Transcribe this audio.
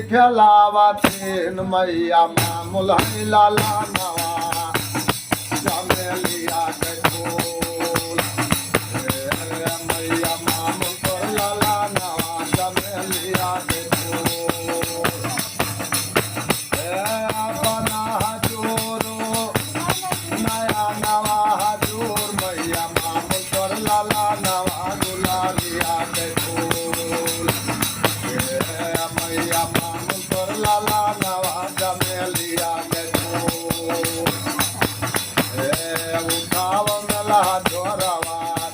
ખેલાવાથી મૈયા માં મુલાઈ લાલા નવા ચમેલિયા કે ફૂલ મૈયા માં મુલકર લાલા નવા ચમેલિયા કે ફૂલ આપના હજૂરો નયા નવા હજૂર મૈયા માં મુલકર લાલા નવા ગુલાલિયા કે ફૂલ મૈયા લાલા નવા ચમેલિયા કે ઉઠાવ મેલા જોરવા